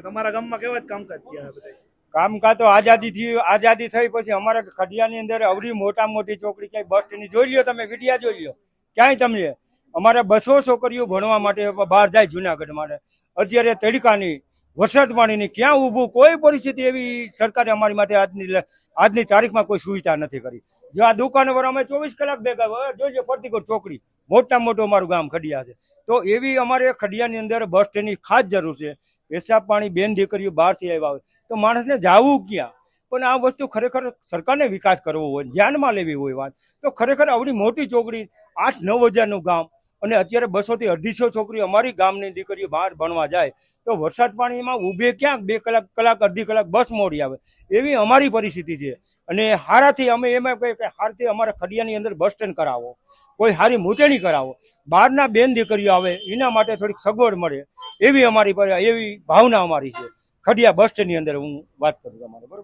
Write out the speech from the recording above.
તમારા ગામમાં કેવા જ કામકાજ થયા બધા? કામકાજ તો આઝાદી થઈ પછી અમારા ખડિયાની અંદર અવડી મોટા મોટી ચોકડી ક્યાંય બસ સ્ટેન્ડ જોઈ લ્યો, તમે વિડિયા જોઈ લ્યો, ક્યાંય તમને અમારે 200 છોકરીઓ ભણવા માટે બહાર જાય જુનાગઢ માટે, અત્યારે તડકાની વરસાદ પાણીની ક્યાં ઊભું, કોઈ પરિસ્થિતિ એવી સરકારે અમારી માટે આજની તારીખમાં કોઈ સુવિધા નથી કરી. જો આ દુકાનો પર અમે 24 કલાક ભેગા જોઈજો, ફરતીકોટ ચોકડી મોટા મોટું અમારું ગામ ખડિયા છે, તો એવી અમારે ખડિયાની અંદર બસ સ્ટેન્ડની ખાસ જરૂર છે. પેશાબ પાણી બેન દીકરીઓ બહારથી આવ્યા હોય તો માણસને જાવું ક્યાં? પણ આ વસ્તુ ખરેખર સરકારને વિકાસ કરવો હોય, ધ્યાનમાં લેવી હોય વાત, તો ખરેખર આવડી મોટી ચોકડી 8-9 હજારનું ગામ, અને અત્યારે 200 થી 250 છોકરીઓ અમારી ગામની દીકરીઓ બહાર ભણવા જાય તો વરસાદ પાણીમાં ઊભે ક્યાંક 2 કલાક અડધી કલાક બસ મોડી આવે, એવી અમારી પરિસ્થિતિ છે. અને હારાથી અમે એમાં કહીએ કે હારથી અમારા ખડિયાની અંદર બસ સ્ટેન્ડ કરાવો, કોઈ સારી મૂંઝવણી કરાવો, બહારના બેન દીકરીઓ આવે એના માટે થોડીક સગવડ મળે, એવી અમારી એવી ભાવના અમારી છે. ખડિયા બસ સ્ટેન્ડની અંદર હું વાત કરું તમારે, બરોબર.